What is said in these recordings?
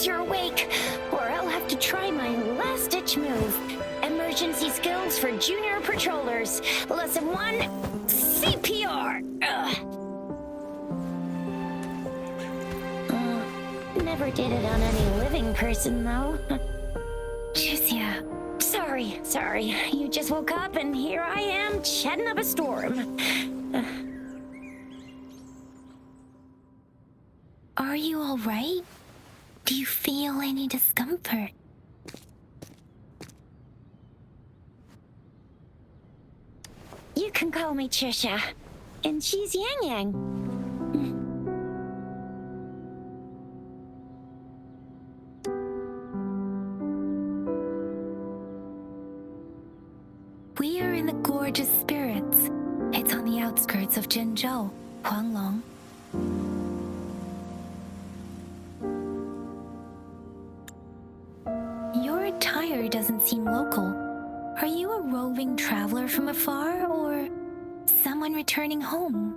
guess you're awake, or I'll have to try my last-ditch move. Emergency skills for junior patrollers. Lesson 1, CPR. Never did it on any living person, though. Chixia. Sorry. You just woke up, and here I am, chatting up a storm. Are you all right? Do you feel any discomfort? You can call me Chixia, and she's Yangyang. We are in the Gorgeous Spirits. It's on the outskirts of Zhenzhou, Huanglong. Your attire doesn't seem local. Are you a roving traveler from afar, or someone returning home?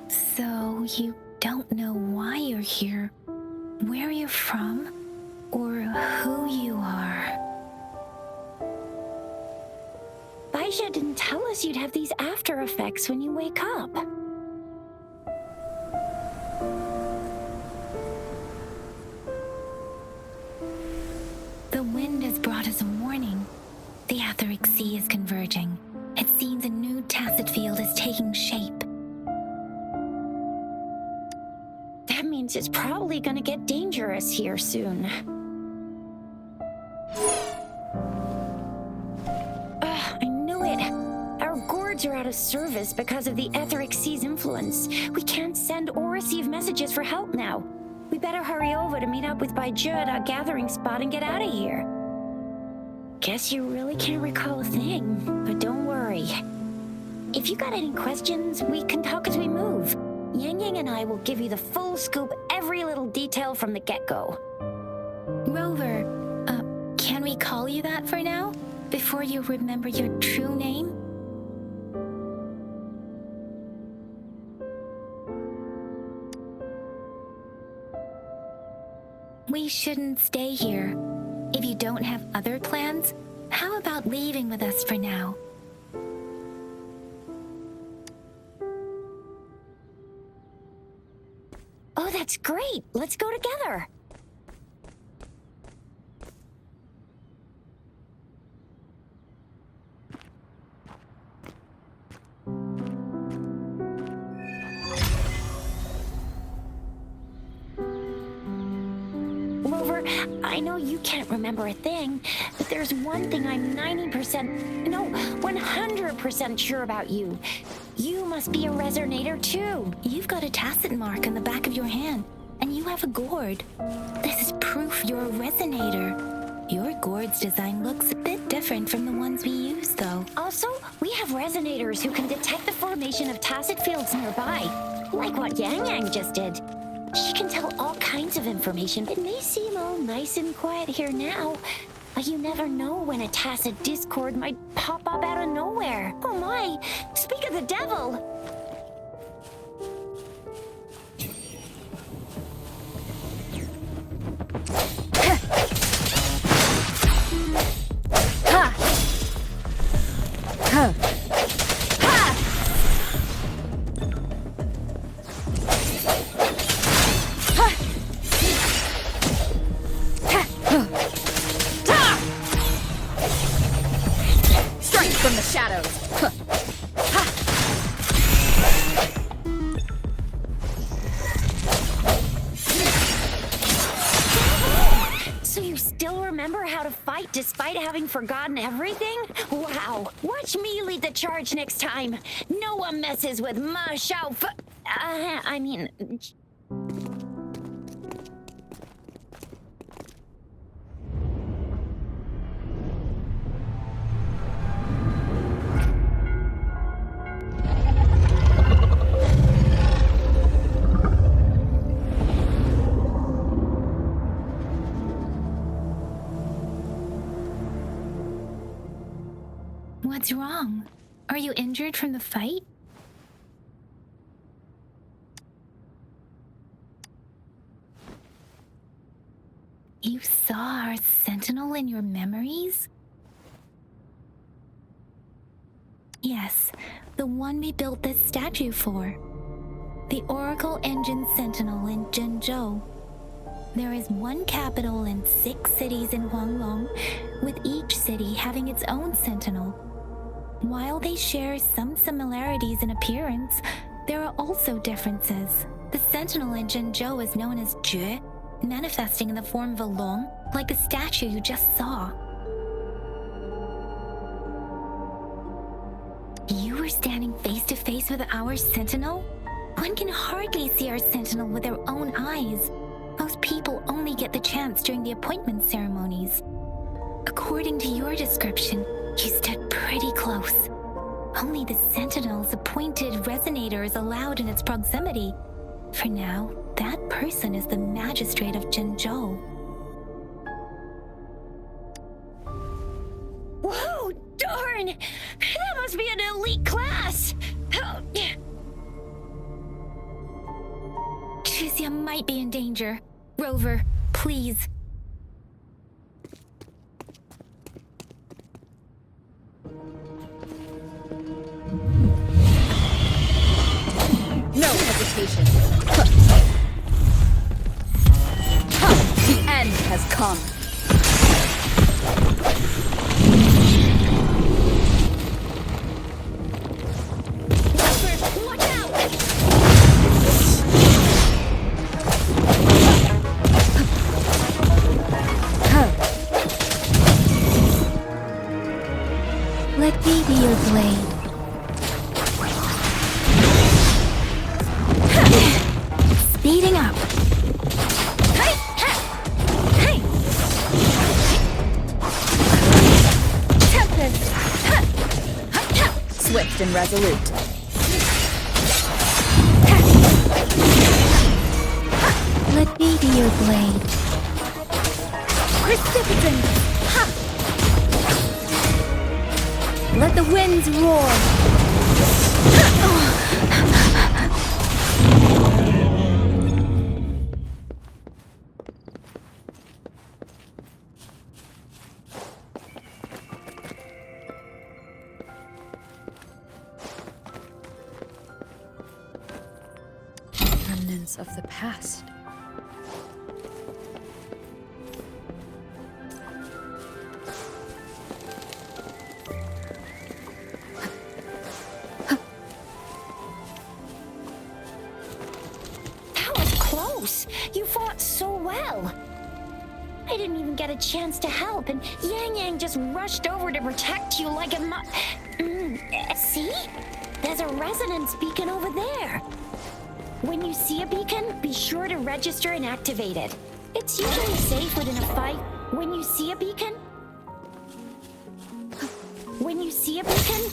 So you don't know why you're here, where you're from, or who you are. Baizhi didn't tell us you'd have these after effects when you wake up. The wind has brought us a warning. The Etheric Sea is converging. It seems a new tacit field is taking shape. That means it's probably gonna get dangerous here soon. I knew it. Our gourds are out of service because of the Etheric Sea's influence. We can't send or receive messages for help now. We better hurry over to meet up with baizhi at our gathering spot and get out of here. Guess you really can't recall a thing, but don't worry. If you got any questions, we can talk as we move. Yangyang and I will give you the full scoop, every little detail from the get-go. Rover, can we call you that for now? Before you remember your true name? We shouldn't stay here. If you don't have other plans, how about leaving with us for now? Oh, that's great! Let's go together! Rover, I know you can't remember a thing, but there's one thing I'm 100% sure about you. You must be a resonator too. You've got a tacit mark on the back of your hand, and you have a gourd. This is proof you're a resonator. Your gourd's design looks a bit different from the ones we use, though. Also, we have resonators who can detect the formation of tacit fields nearby, like what Yangyang just did. She can tell all kinds of information. It may seem all nice and quiet here now, but you never know when a tacit discord might pop up out of nowhere. Oh my, speak of the devil! From the shadows. So you still remember how to fight despite having forgotten everything? Wow. Watch me lead the charge next time. No one messes with my Shao I mean... What's wrong? Are you injured from the fight? You saw our sentinel in your memories? Yes, the one we built this statue for. The Oracle Engine Sentinel in Zhenzhou. There is one capital and 6 cities in Huanglong, with each city having its own sentinel. While they share some similarities in appearance, there are also differences. The sentinel in Zhenzhou is known as Jue, manifesting in the form of a long, like the statue you just saw. You were standing face to face with our sentinel? One can hardly see our sentinel with their own eyes. Most people only get the chance during the appointment ceremonies. According to your description, you stood pretty close. Only the sentinel's appointed resonator is allowed in its proximity. For now, that person is the magistrate of Zhenzhou. Whoa, darn! That must be an elite class! Oh, Chixia might be in danger. Rover, please. No hesitation. The end has come. Watch out! Let me be your blade. Speeding up. Tempest. Swift and resolute. Let me be your blade. Precipitant. Let the winds roar. Remnants of the past. You fought so well. I didn't even get a chance to help, and Yangyang just rushed over to protect you like a See? There's a resonance beacon over there. When you see a beacon, be sure to register and activate it. It's usually safe within a 5... When you see a beacon,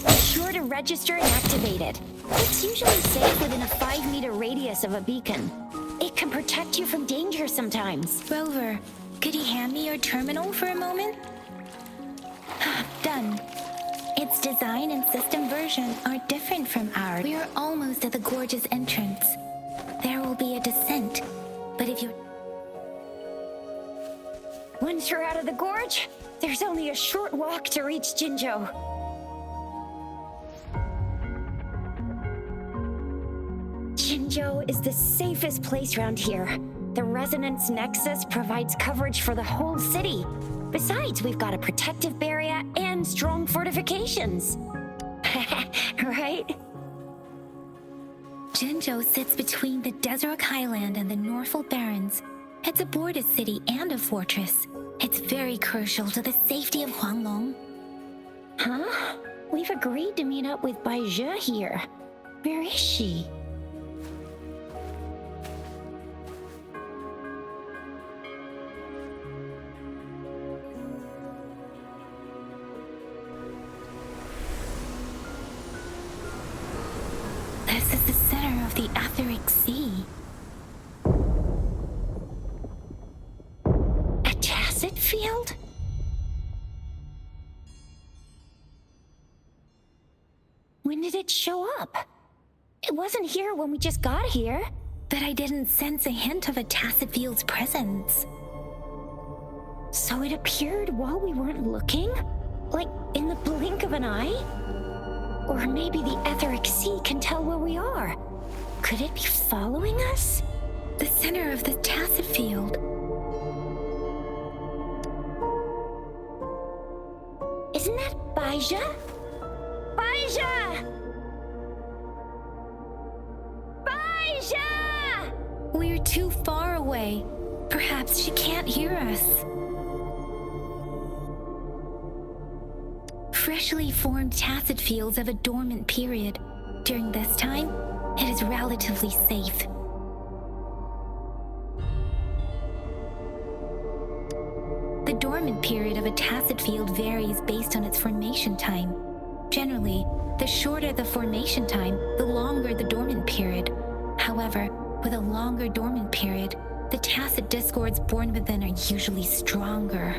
be sure to register and activate it. It's usually safe within a 5-meter radius of a beacon. It can protect you from danger sometimes. Rover, could you hand me your terminal for a moment? Done. Its design and system version are different from ours. We are almost at the gorge's entrance. There will be a descent, but if you... Once you're out of the gorge, there's only a short walk to reach Zhenzhou. Zhenzhou is the safest place around here. The resonance nexus provides coverage for the whole city. Besides, we've got a protective barrier and strong fortifications. Right? Zhenzhou sits between the Desert Highland and the Norfolk Barrens. It's a border city and a fortress. It's very crucial to the safety of Huanglong. Huh? We've agreed to meet up with baizhi here. Where is she? This is the center of the Etheric Sea. A tacit field? When did it show up? It wasn't here when we just got here. But I didn't sense a hint of a tacit field's presence. So it appeared while we weren't looking? Like in the blink of an eye? Or maybe the etheric sea can tell where we are. Could it be following us? The center of the tacit field. Isn't that baizhi? Baizhi! Baizhi! We're too far away. Perhaps she can't hear us. Freshly formed tacit fields have a dormant period. During this time, it is relatively safe. The dormant period of a tacit field varies based on its formation time. Generally, the shorter the formation time, the longer the dormant period. However, with a longer dormant period, the tacit discords born within are usually stronger.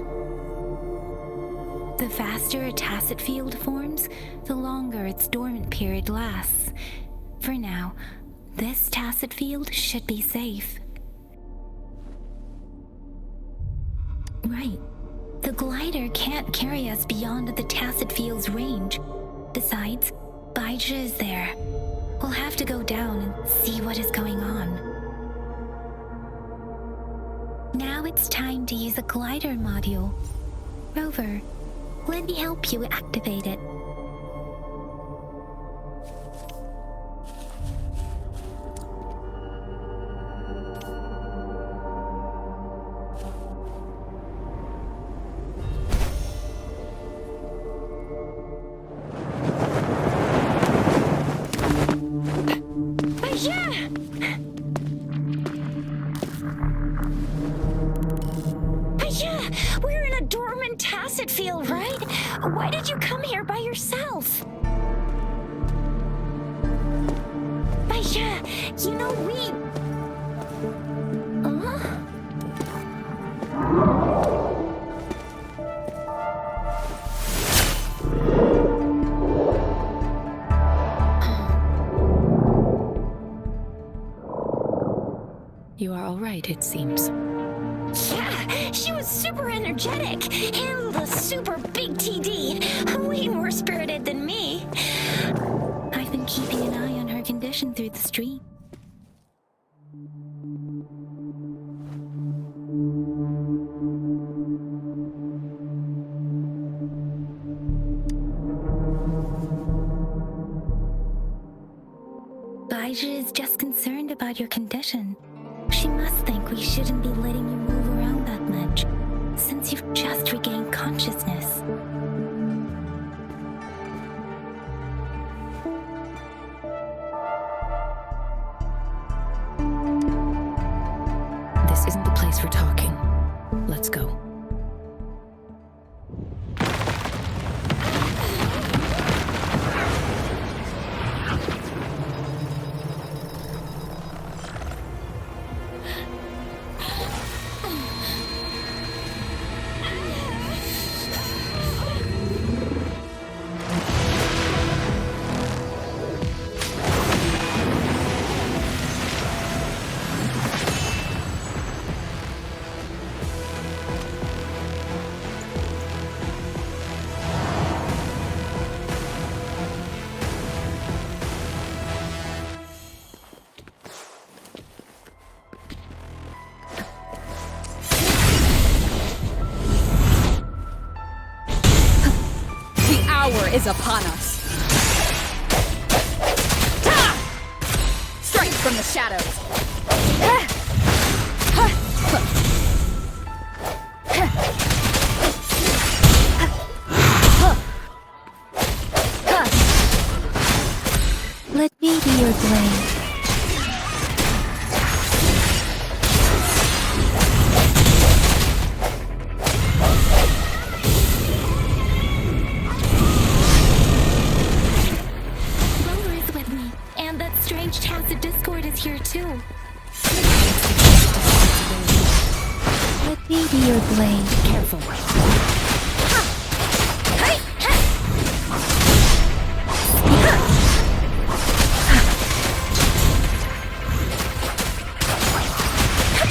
The faster a tacit field forms, the longer its dormant period lasts. For now, this tacit field should be safe. Right. The glider can't carry us beyond the tacit field's range. Besides, baizhi is there. We'll have to go down and see what is going on. Now it's time to use a glider module. Rover, let me help you activate it. We're in a dormant tacit field, right? Why did you come here by yourself? Baizhi, you know we... You are all right, it seems. Yeah, she was super energetic. Handled a super big TD. Way more spirited than me. I've been keeping an eye on her condition through the stream. Baizhi is just concerned about your condition. She must think we shouldn't be letting you move around that much, since you've just regained consciousness. This isn't the place for talking. Let's go. Is upon us. Strength from the shadows. Let me be your blade. Here too. Let me be your blade. Careful.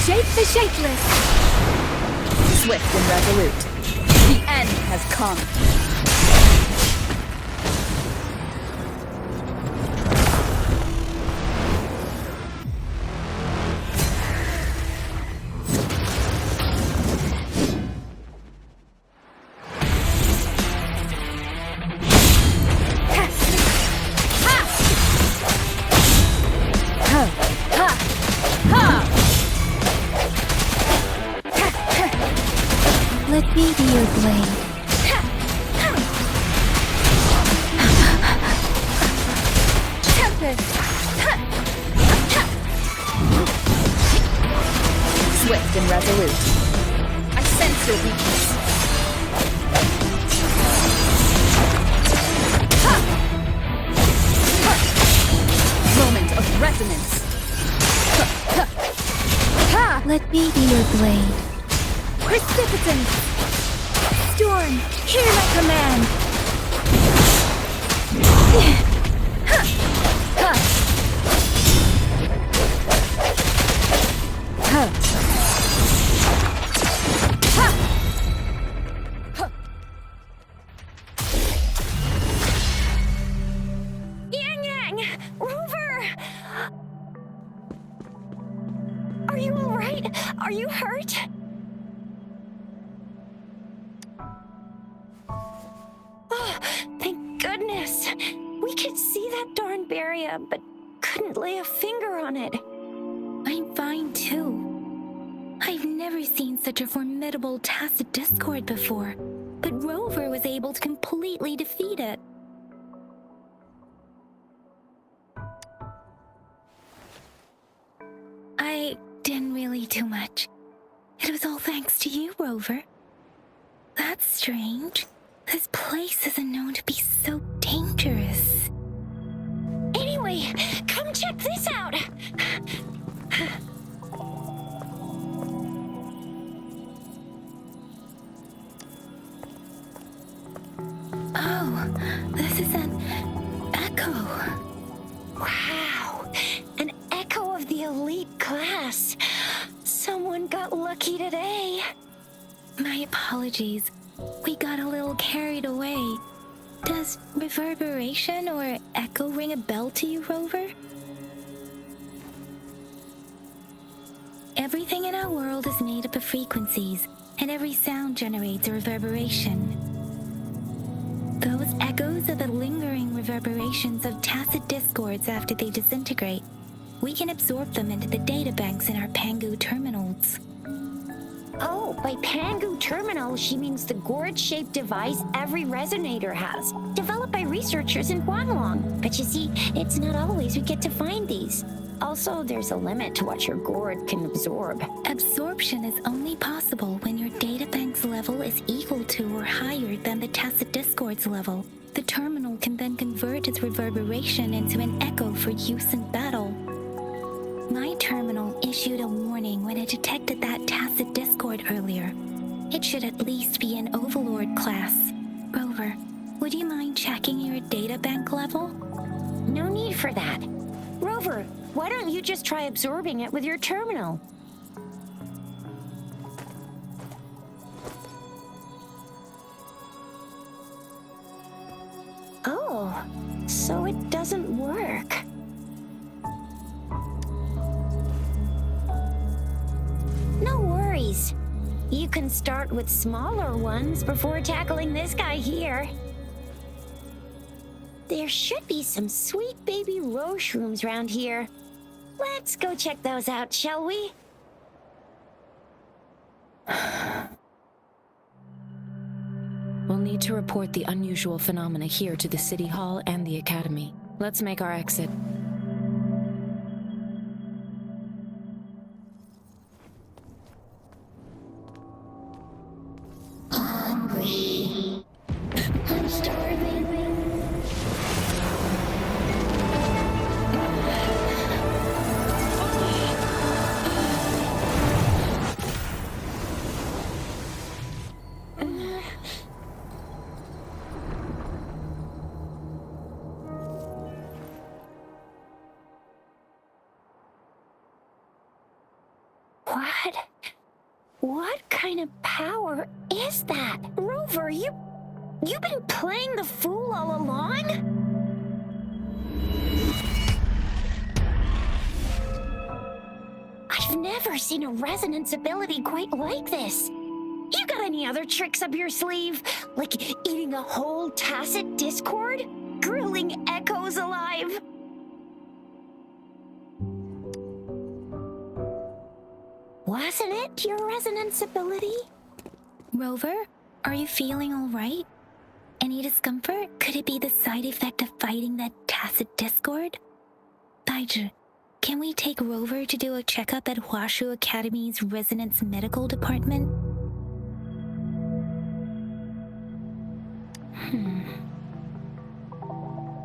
Shape the shapeless. Swift and resolute. The end has come. Let me be your blade. Tempest! Swift and resolute. I sense your weakness. Moment of resonance. Let me be your blade. Precipitant! Storm, hear my command! Yangyang! Rover! Are you alright? Are you hurt? Oh, thank goodness. We could see that darn barrier, but couldn't lay a finger on it. I'm fine too. I've never seen such a formidable tacit discord before, but Rover was able to completely defeat it. I didn't really do much. It was all thanks to you, Rover. That's strange. This place isn't known to be so dangerous. Anyway, come check this out. Oh, this is an echo. Wow, an echo of the elite class. Someone got lucky today. My apologies. We got a little carried away. Does reverberation or echo ring a bell to you, Rover? Everything in our world is made up of frequencies, and every sound generates a reverberation. Those echoes are the lingering reverberations of tacit discords after they disintegrate. We can absorb them into the databanks in our Pangu terminals. Oh, by Pangu terminal, she means the gourd-shaped device every resonator has, developed by researchers in Guanlong. But you see, it's not always we get to find these. Also, there's a limit to what your gourd can absorb. Absorption is only possible when your databank's level is equal to or higher than the tacit discord's level. The terminal can then convert its reverberation into an echo for use in battle. My terminal issued a warning when it detected that tacit discord earlier. It should at least be an Overlord class. Rover, would you mind checking your databank level? No need for that. Rover, why don't you just try absorbing it with your terminal? Oh, so it doesn't work. No worries. You can start with smaller ones before tackling this guy here. There should be some sweet baby roche rooms around here. Let's go check those out, shall we? We'll need to report the unusual phenomena here to the City Hall and the Academy. Let's make our exit. Hungry. I'm starving. What kind of power is that? Rover, you've been playing the fool all along? I've never seen a resonance ability quite like this. You got any other tricks up your sleeve? Like eating a whole tacit discord? Grilling echoes alive? Wasn't it your resonance ability? Rover, are you feeling all right? Any discomfort? Could it be the side effect of fighting that tacit discord? Baizhi, can we take Rover to do a checkup at Huashu Academy's Resonance Medical Department?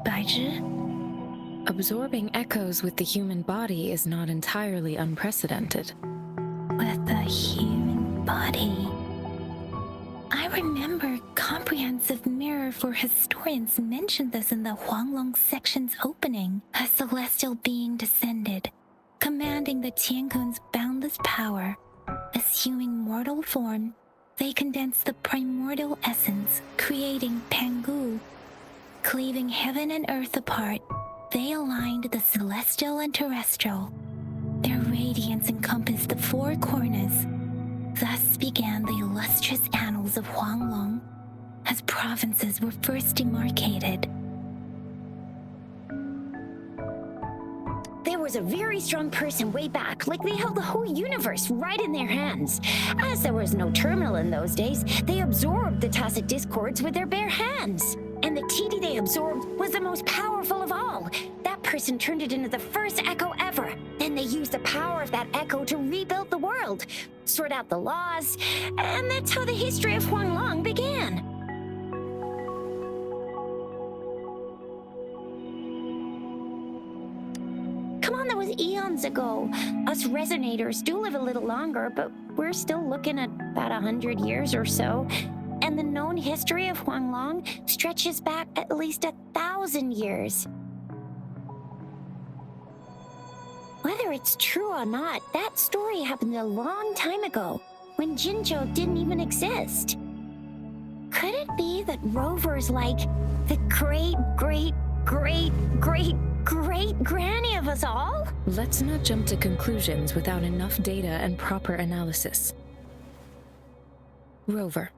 Baizhi? Absorbing echoes with the human body is not entirely unprecedented. With the human body. I remember Comprehensive Mirror for Historians mentioned this in the Huanglong section's opening. A celestial being descended, commanding the Tiankun's boundless power. Assuming mortal form, they condensed the primordial essence, creating Pangu. Cleaving heaven and earth apart, they aligned the celestial and terrestrial. Their radiance encompassed the four corners. Thus began the illustrious annals of Huanglong, as provinces were first demarcated. There was a very strong person way back, like they held the whole universe right in their hands. As there was no terminal in those days, they absorbed the tacit discords with their bare hands. And the TD they absorbed was the most powerful of all. That person turned it into the first echo ever. Then they used the power of that echo to rebuild the world, sort out the laws, and that's how the history of Huanglong began. Come on, that was eons ago. Us resonators do live a little longer, but we're still looking at about 100 years or so. And the known history of Huanglong stretches back at least 1,000 years. Whether it's true or not, that story happened a long time ago, when Jinzhou didn't even exist. Could it be that Rover's like the great-great-great-great-great-granny of us all? Let's not jump to conclusions without enough data and proper analysis. Rover.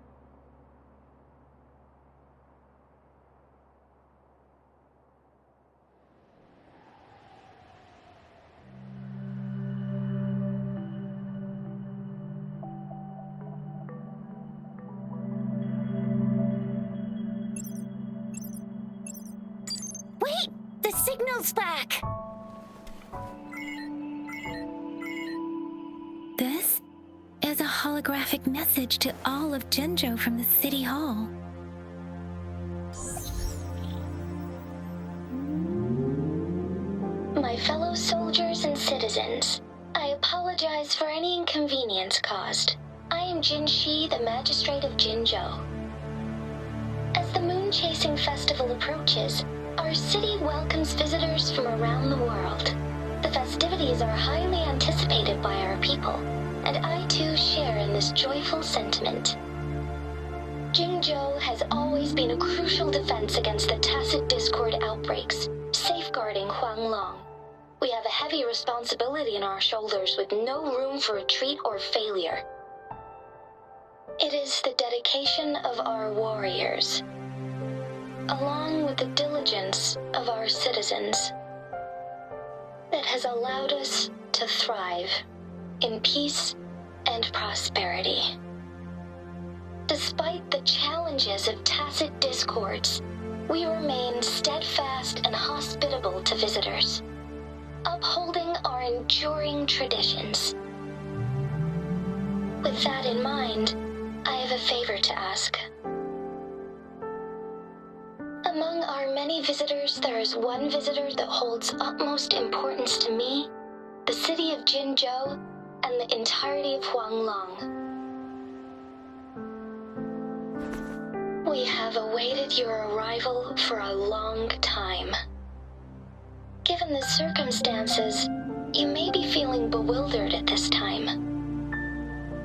The signal's back! This is a holographic message to all of Jinzhou from the City Hall. My fellow soldiers and citizens, I apologize for any inconvenience caused. I am Jin Shi, the Magistrate of Jinzhou. As the Moon-Chasing Festival approaches, our city welcomes visitors from around the world. The festivities are highly anticipated by our people, and I too share in this joyful sentiment. Jinzhou has always been a crucial defense against the tacit discord outbreaks, safeguarding Huanglong. We have a heavy responsibility on our shoulders with no room for retreat or failure. It is the dedication of our warriors, along with the diligence of our citizens, that has allowed us to thrive in peace and prosperity. Despite the challenges of tacit discords, we remain steadfast and hospitable to visitors, upholding our enduring traditions. With that in mind, I have a favor to ask. Among our many visitors, there is one visitor that holds utmost importance to me, the city of Jinzhou, and the entirety of Huanglong. We have awaited your arrival for a long time. Given the circumstances, you may be feeling bewildered at this time.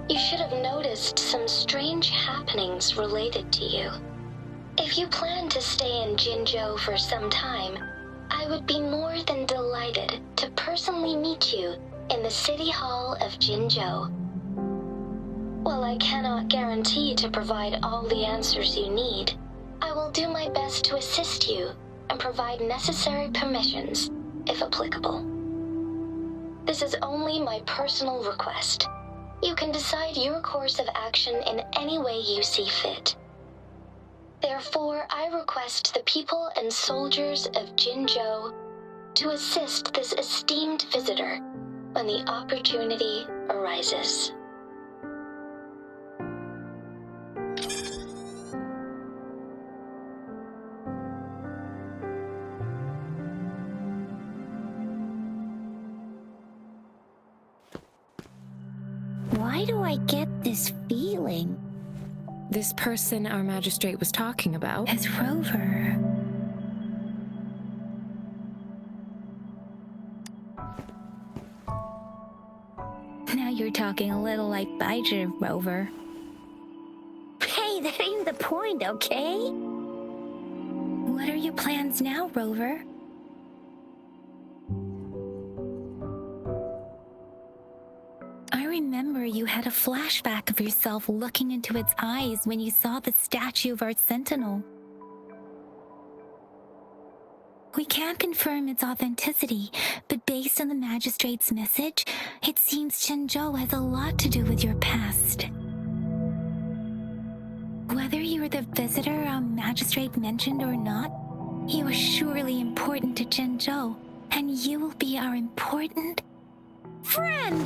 You should have noticed some strange happenings related to you. If you plan to stay in Jinzhou for some time, I would be more than delighted to personally meet you in the City Hall of Jinzhou. While I cannot guarantee to provide all the answers you need, I will do my best to assist you and provide necessary permissions, if applicable. This is only my personal request. You can decide your course of action in any way you see fit. Therefore, I request the people and soldiers of Jinzhou to assist this esteemed visitor when the opportunity arises. Why do I get this feeling? This person our magistrate was talking about. As Rover. Now you're talking a little like baizhi, Rover. Hey, that ain't the point, okay? What are your plans now, Rover? I remember you had a flashback of yourself looking into its eyes when you saw the statue of our sentinel. We can't confirm its authenticity, but based on the magistrate's message, it seems Jinzhou has a lot to do with your past. Whether you're the visitor our magistrate mentioned or not, you are surely important to Jinzhou, and you will be our important Friend!